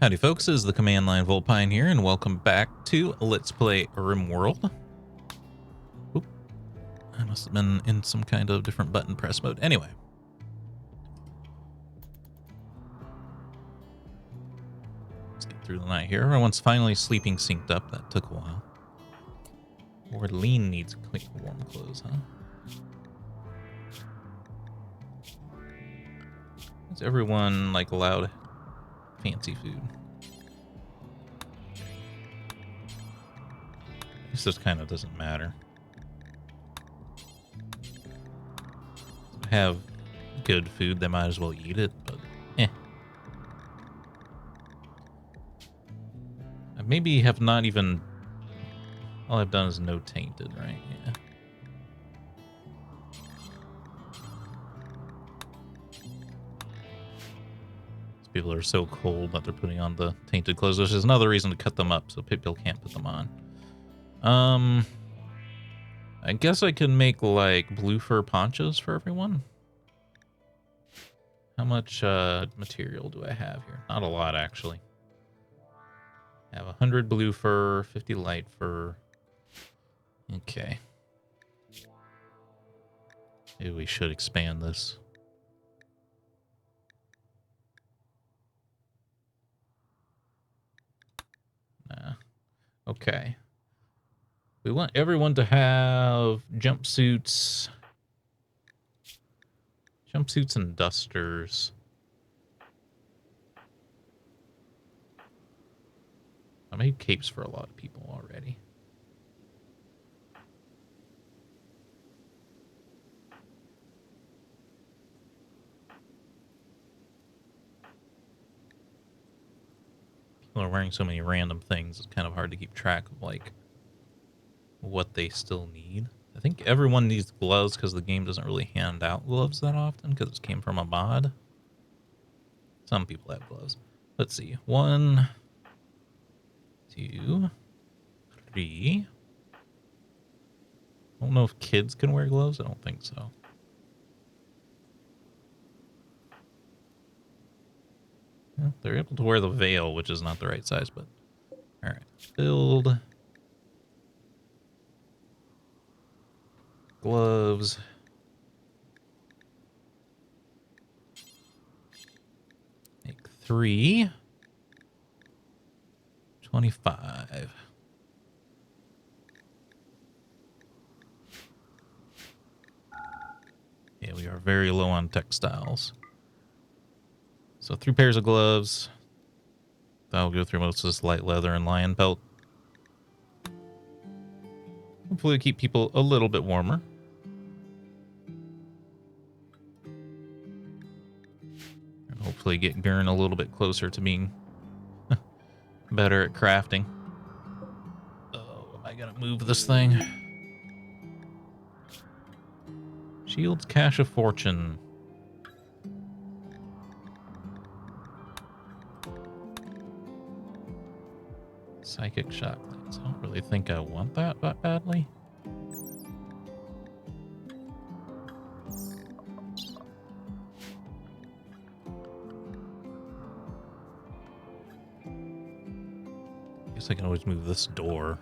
Howdy folks, this is the Command Line Vulpine here, and welcome back to Let's Play Rimworld. Oop, I must have been in some kind of different button press mode. Anyway. Let's get through the night here. Everyone's finally sleeping synced up. That took a while. Lean needs clean, warm clothes, huh? Is everyone, like, allowed fancy food? I guess this kind of doesn't matter. Have good food, they might as well eat it, but eh. I maybe have not even... All I've done is no tainted, right? Yeah. People are so cold that they're putting on the tainted clothes, which is another reason to cut them up so people can't put them on. I guess I can make like blue fur ponchos for everyone. How much material do I have here? Not a lot, actually. I have 100 blue fur, 50 light fur. Okay. Maybe we should expand this. Nah. Okay. We want everyone to have jumpsuits. Jumpsuits and dusters. I made capes for a lot of people already. People are wearing so many random things, it's kind of hard to keep track of, like, what they still need. I think everyone needs gloves because the game doesn't really hand out gloves that often because it came from a mod. Some people have gloves. Let's see. 1, 2, 3. I don't know if kids can wear gloves. I don't think so. Yeah, they're able to wear the veil, which is not the right size, but all right. Build gloves. Make 3. 25. Yeah, we are very low on textiles. So 3 pairs of gloves. That'll go through most of this light leather and lion pelt. Hopefully keep people a little bit warmer. And hopefully get Gurn a little bit closer to being better at crafting. Oh, am I gonna move this thing? Shields, Cache of Fortune. Psychic Shock Lens. I don't really think I want that badly. Guess I can always move this door.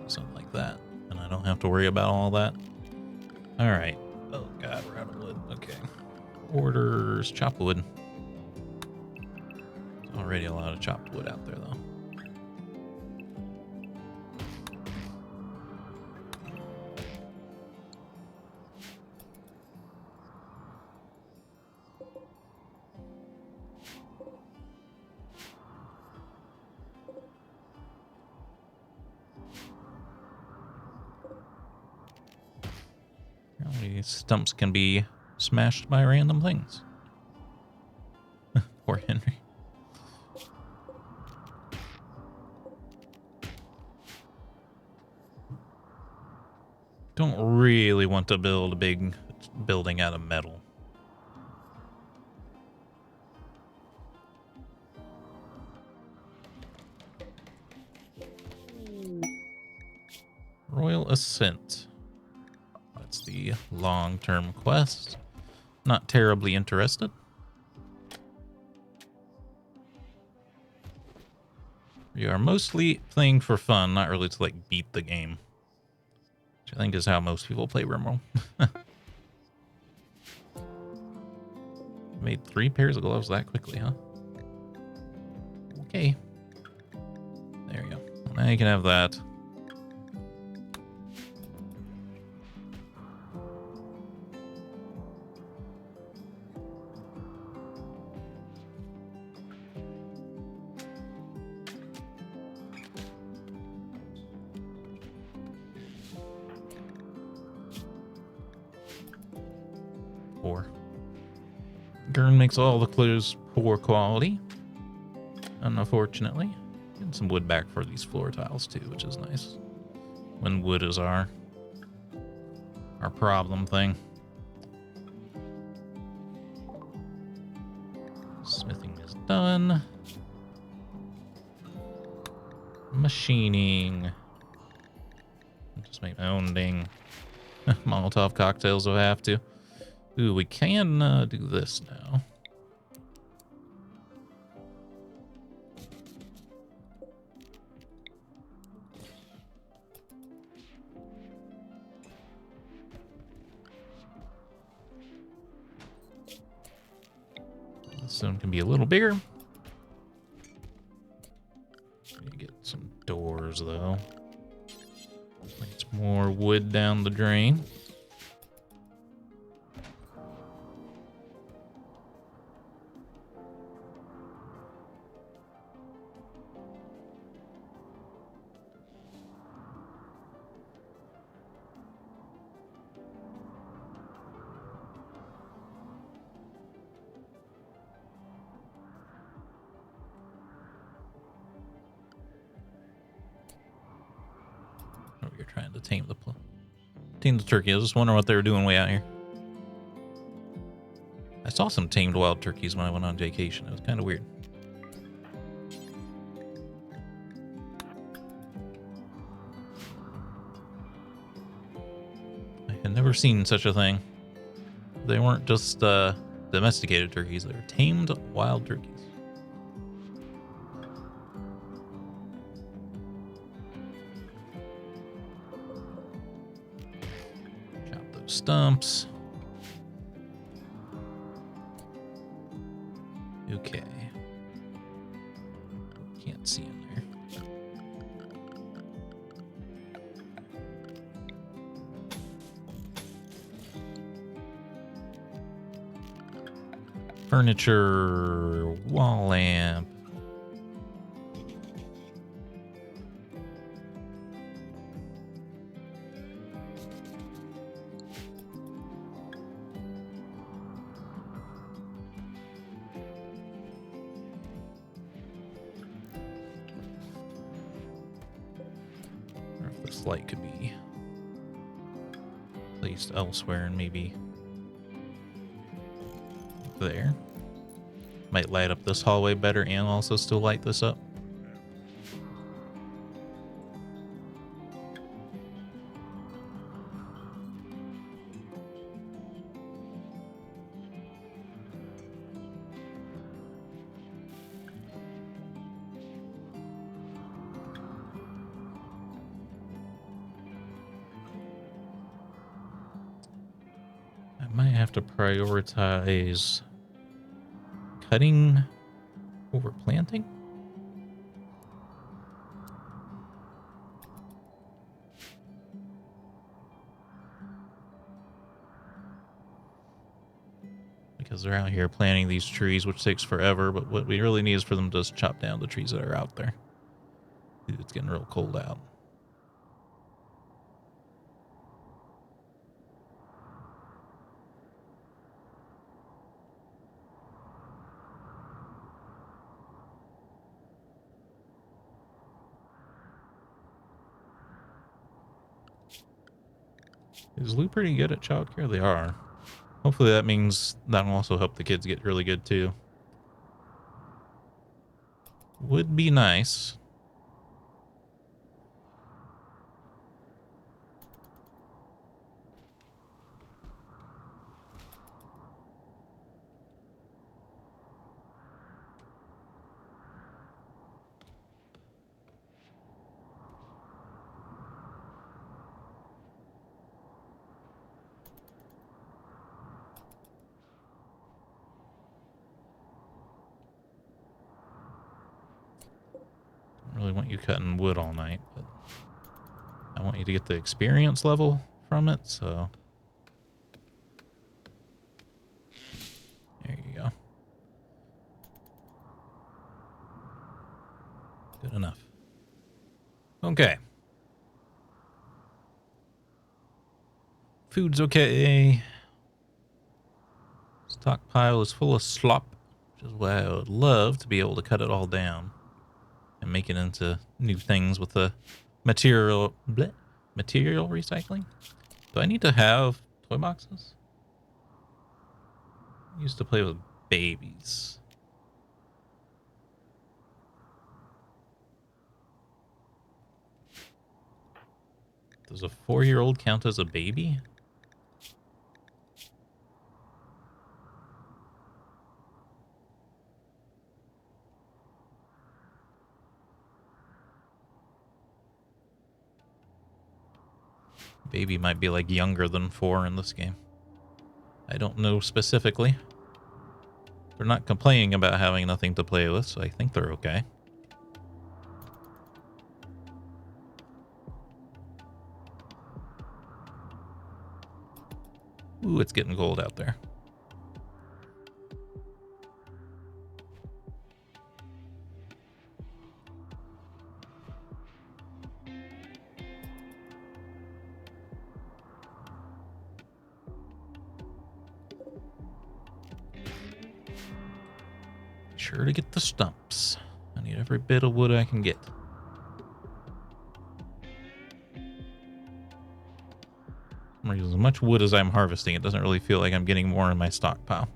Something like that. And I don't have to worry about all that. Alright. Oh god, we're out of wood. Okay. Orders. Chop wood. There's already a lot of chopped wood out there, though. These stumps can be smashed by random things. Poor Henry. Don't really want to build a big building out of metal. Final Ascent. That's the long-term quest. Not terribly interested. We are mostly playing for fun, not really to like beat the game. Which I think is how most people play Rimworld. Made 3 pairs of gloves that quickly, huh? Okay. There you go. Well, now you can have that. Gurn makes all the clothes poor quality, unfortunately. Getting some wood back for these floor tiles too, which is nice. When wood is our problem thing. Smithing is done. Machining. Just make my own dang Molotov cocktails if I have to. Ooh, we can do this now. This one can be a little bigger. Get some doors though. It's more wood down the drain. You're trying to tame the turkey. I was just wondering what they were doing way out here. I saw some tamed wild turkeys when I went on vacation. It was kind of weird. I had never seen such a thing. They weren't just domesticated turkeys. They were tamed wild turkeys. Stumps. Okay. Can't see in there. Furniture, wall lamp. Light could be placed elsewhere and maybe there. Might light up this hallway better and also still light this up. Might have to prioritize cutting over planting. Because they're out here planting these trees, which takes forever, but what we really need is for them to just chop down the trees that are out there. It's getting real cold out. Is Lou pretty good at childcare? They are. Hopefully that means that'll also help the kids get really good too. Would be nice. really want you cutting wood all night, but I want you to get the experience level from it, so there you go. Good enough. Okay. Food's okay. Stockpile is full of slop, which is why I would love to be able to cut it all down and make it into new things with the material recycling. Do I need to have toy boxes? I used to play with babies. Does a 4-year-old count as a baby? Baby might be like younger than 4 in this game. I don't know specifically. They're not complaining about having nothing to play with, so I think they're okay. Ooh, it's getting cold out there. Be sure to get the stumps. I need every bit of wood I can get. As much wood as I'm harvesting, it doesn't really feel like I'm getting more in my stockpile.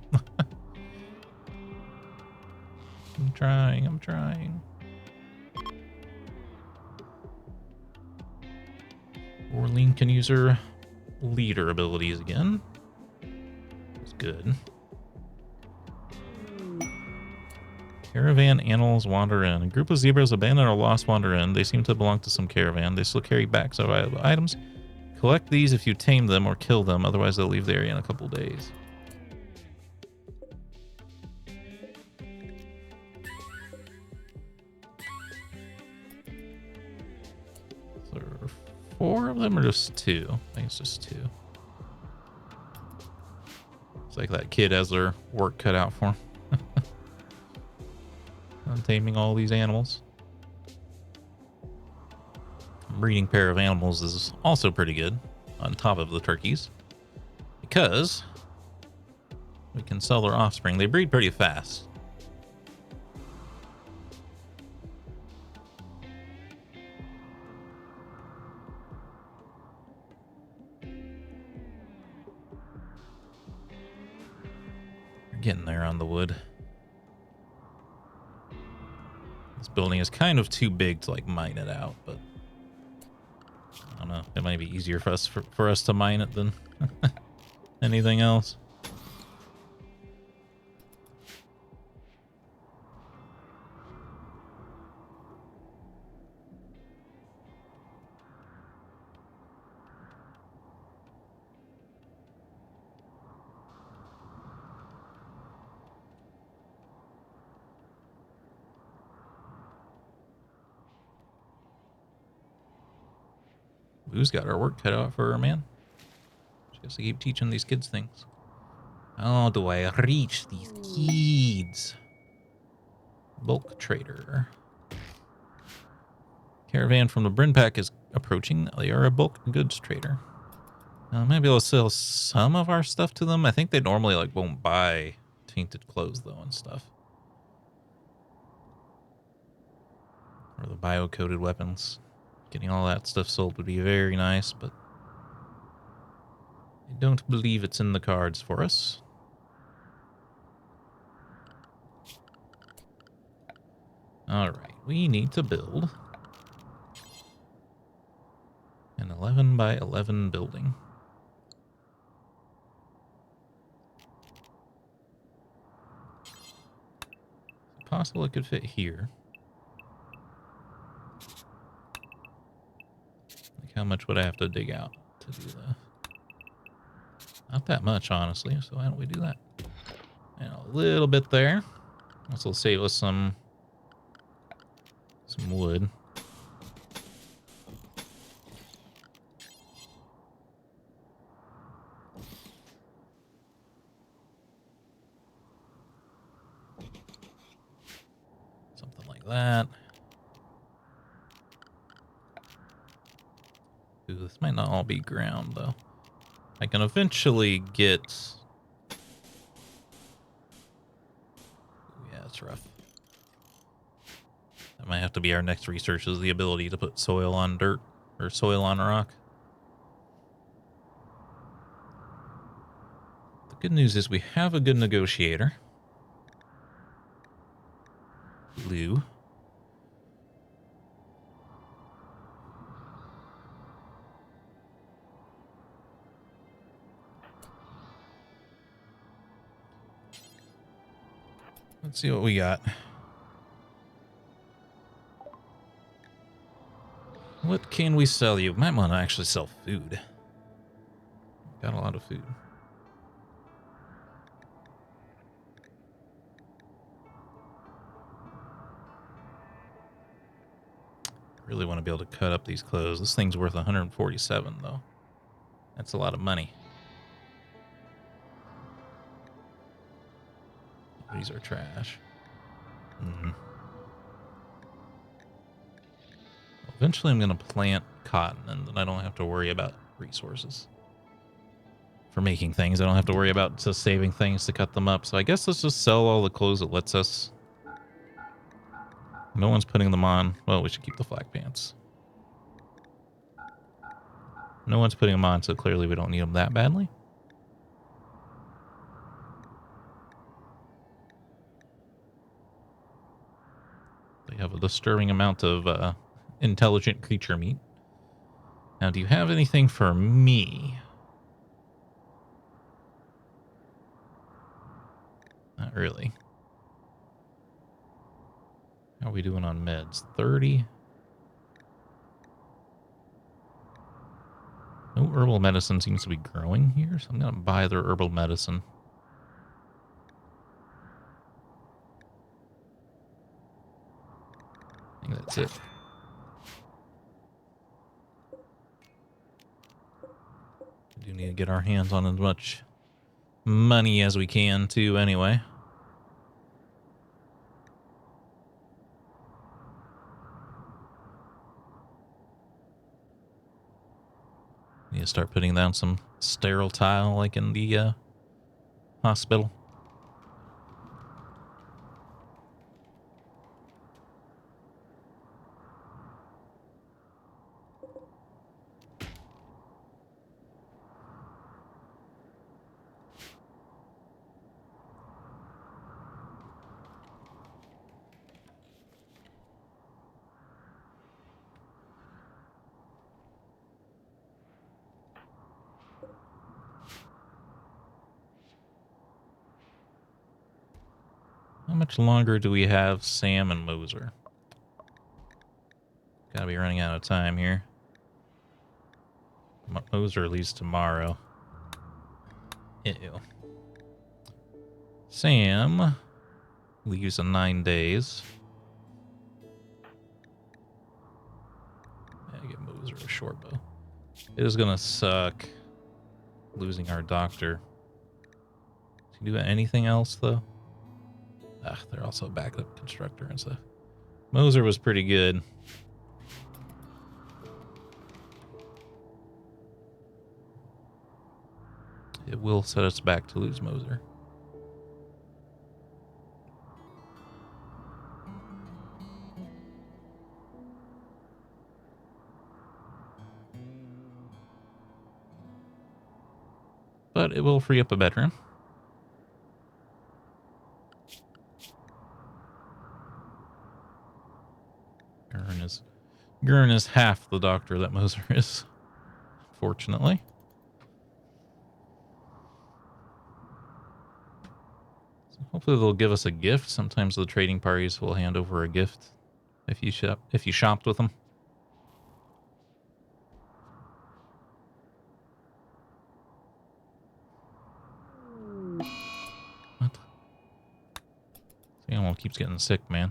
I'm trying. Orlean can use her leader abilities again. That's good. Caravan animals wander in. A group of zebras abandoned or lost wander in. They seem to belong to some caravan. They still carry bags of valuable items. Collect these if you tame them or kill them, otherwise they'll leave the area in a couple days. So there are 4 of them or just 2? I think it's just 2. It's like that kid has their work cut out for him. I'm taming all these animals. Breeding pair of animals is also pretty good on top of the turkeys because we can sell their offspring. They breed pretty fast. We're getting there on the wood. This building is kind of too big to like mine it out, but I don't know. It might be easier for us to mine it than anything else. Who's got her work cut out for her, man? She has to keep teaching these kids things. How do I reach these kids? Bulk trader. Caravan from the Bryn Pack is approaching. They are a bulk goods trader. Maybe we'll sell some of our stuff to them. I think they normally like won't buy tainted clothes though and stuff. Or the bio-coated weapons. Getting all that stuff sold would be very nice, but I don't believe it's in the cards for us. Alright, we need to build an 11 by 11 building. It's possible it could fit here. Like how much would I have to dig out to do that? Not that much, honestly, so why don't we do that? And a little bit there. This will save us some wood. that. Ooh, this might not all be ground, though. I can eventually get... Yeah, it's rough. That might have to be our next research, is the ability to put soil on dirt, or soil on rock. The good news is we have a good negotiator. Blue. Let's see what we got. What can we sell you? Might want to actually sell food. Got a lot of food. Really want to be able to cut up these clothes. This thing's worth 147, though. That's a lot of money. These are trash. Eventually I'm going to plant cotton, and then I don't have to worry about resources for making things. I don't have to worry about just saving things to cut them up. So I guess let's just sell all the clothes it lets us. No one's putting them on. Well, we should keep the flak pants. No one's putting them on, so clearly we don't need them that badly. They have a disturbing amount of intelligent creature meat. Now, do you have anything for me? Not really. How are we doing on meds? 30? No herbal medicine seems to be growing here, so I'm going to buy their herbal medicine. I think that's it. We do need to get our hands on as much money as we can, too, anyway. Need to start putting down some sterile tile like in the hospital. How much longer do we have Sam and Moser? Gotta be running out of time here. Moser leaves tomorrow. Ew. Sam leaves in 9 days. Yeah, get Moser a short bow. It is gonna suck losing our doctor. Does he do anything else, though? Ah, they're also a backup constructor and stuff. Moser was pretty good. It will set us back to lose Moser. But it will free up a bedroom. Gurn is half the doctor that Moser is, fortunately. So hopefully they'll give us a gift. Sometimes the trading parties will hand over a gift if you shopped with them. What? The animal keeps getting sick, man.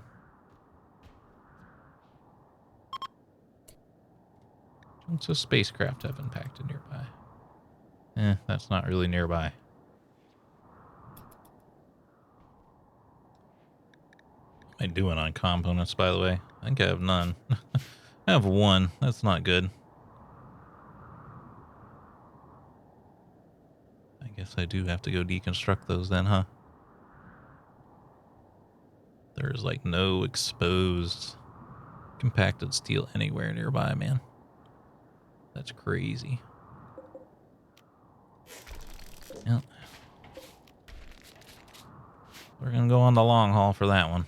What's a spacecraft have impacted nearby? That's not really nearby. am I doing on components, by the way? I think I have none. I have one. That's not good. I guess I do have to go deconstruct those then, huh? There's like no exposed compacted steel anywhere nearby, man. That's crazy. Yep. We're gonna go on the long haul for that one.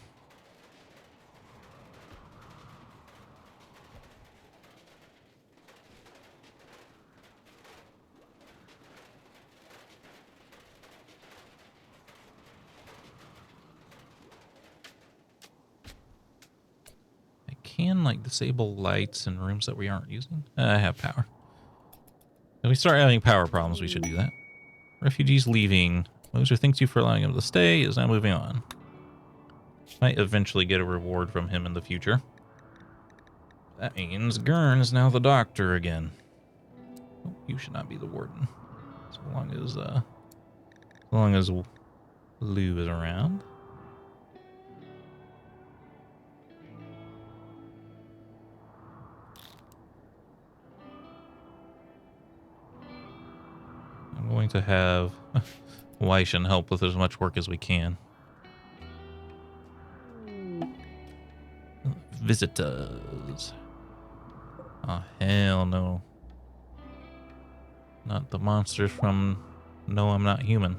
I can like disable lights in rooms that we aren't using. I have power. If we start having power problems, we should do that. Refugees leaving. Moser thanks you for allowing him to stay. Is now moving on. Might eventually get a reward from him in the future. That means Gurn is now the doctor again. Oh, you should not be the warden. So long as Lou is around. I'm going to have Weishen help with as much work as we can. Visitors. Oh, hell no. Not the monsters from No, I'm Not Human.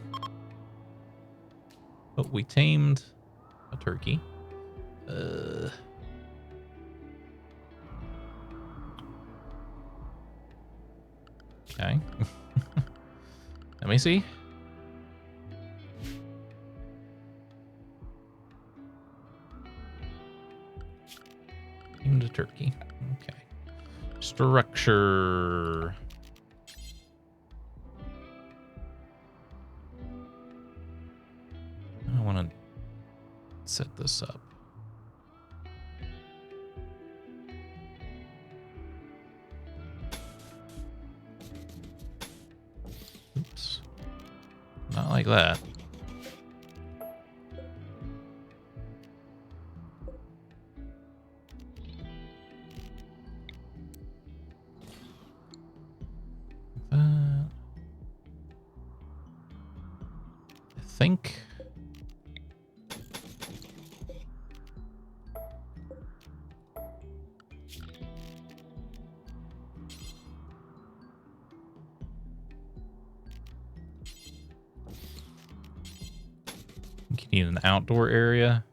But we tamed a turkey. Okay. Let me see. Tamed a turkey. Okay. Structure. I want to set this up. Oops. Not like that. I think you need an outdoor area.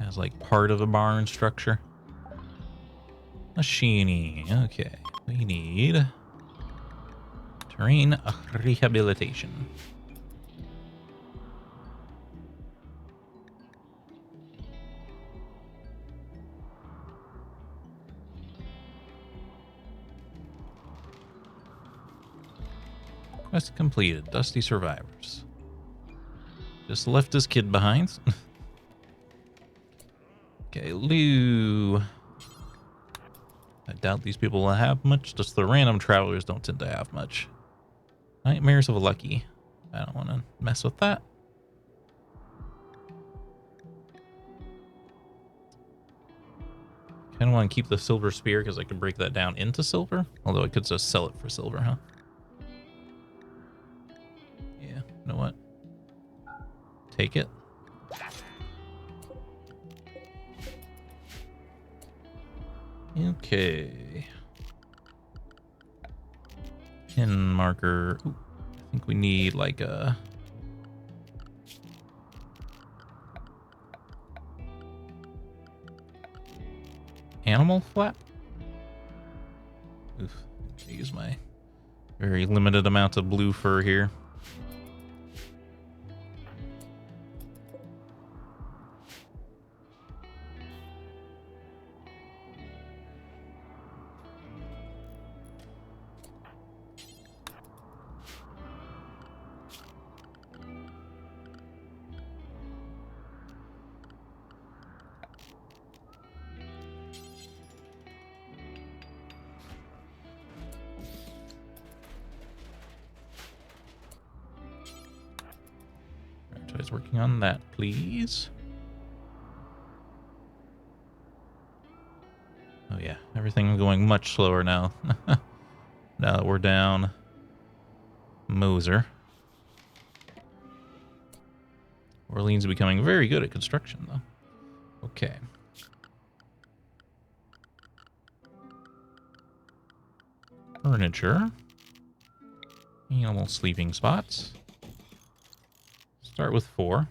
As like part of a barn structure. Machine. Okay. We need terrain rehabilitation. Quest completed. Dusty survivors. Just left his kid behind. Okay, Lou. I doubt these people will have much. Just the random travelers don't tend to have much. Nightmares of a Lucky. I don't want to mess with that. Kind of want to keep the silver spear because I can break that down into silver. Although I could just sell it for silver, huh? Yeah, you know what? Take it. Okay. Pin marker. Ooh, I think we need like a... animal flap? Oof. I use my very limited amount of blue fur here. Tries working on that, please. Oh yeah, everything's going much slower now. Now that we're down Moser. Orleans is becoming very good at construction, though. Okay. Furniture. Animal sleeping spots. Start with 4.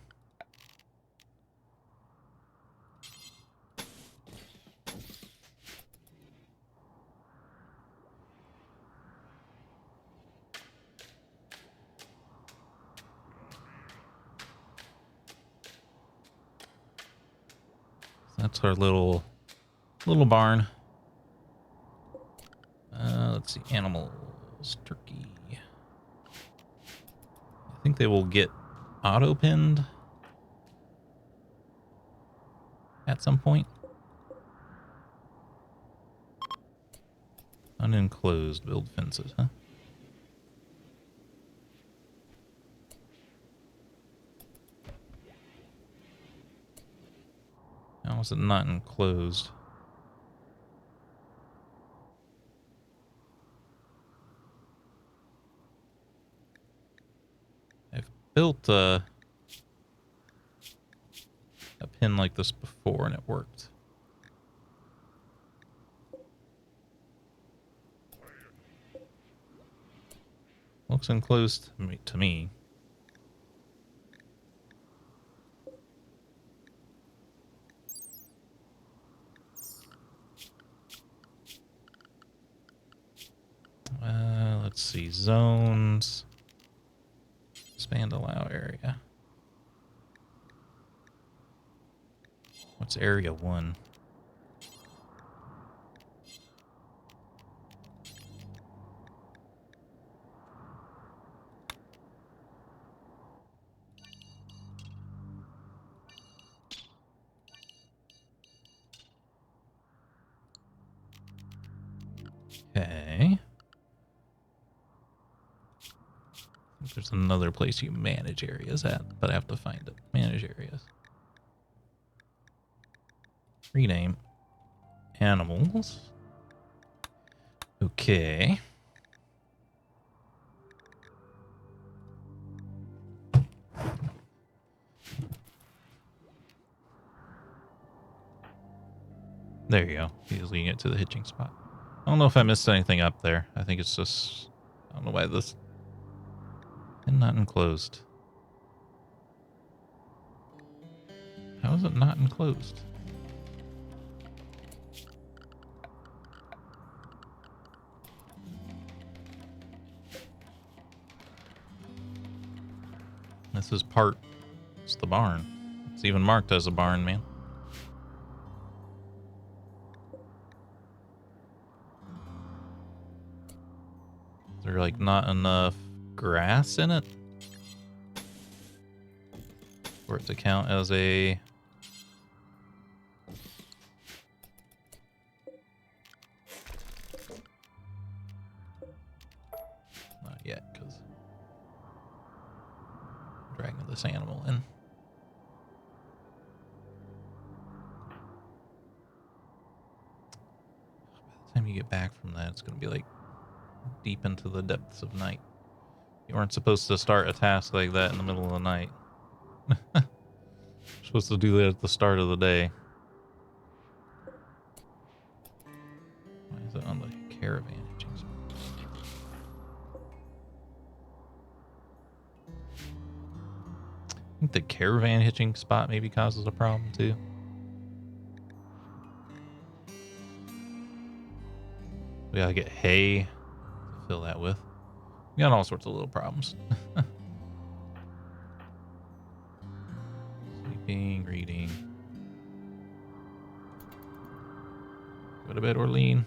That's our little barn. Let's see, animals, turkey. I think they will get auto-pinned at some point. Unenclosed, build fences, huh? How is it not enclosed? I've built a pin like this before and it worked. Looks enclosed to me. Let's see, zones. Expand allow area. What's area 1? Okay. There's another place you manage areas at, but I have to find it. Manage areas. Rename. Animals. Okay. There you go. Easily get to the hitching spot. I don't know if I missed anything up there. I think it's just... I don't know why this... And not enclosed. How is it not enclosed? This is part... It's the barn. It's even marked as a barn, man. Is there, like, not enough grass in it for it to count as a... Not yet, because I'm dragging this animal in. By the time you get back from that, it's going to be like deep into the depths of night. You weren't supposed to start a task like that in the middle of the night. You're supposed to do that at the start of the day. Why is it on the caravan hitching spot? I think the caravan hitching spot maybe causes a problem too. We gotta get hay to fill that with. We got all sorts of little problems. Sleeping, reading. Go to bed, Orlean.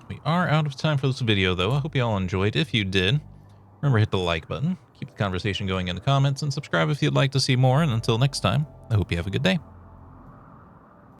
We are out of time for this video, though. I hope you all enjoyed. If you did, remember, hit the like button, keep the conversation going in the comments, and subscribe if you'd like to see more. And until next time, I hope you have a good day.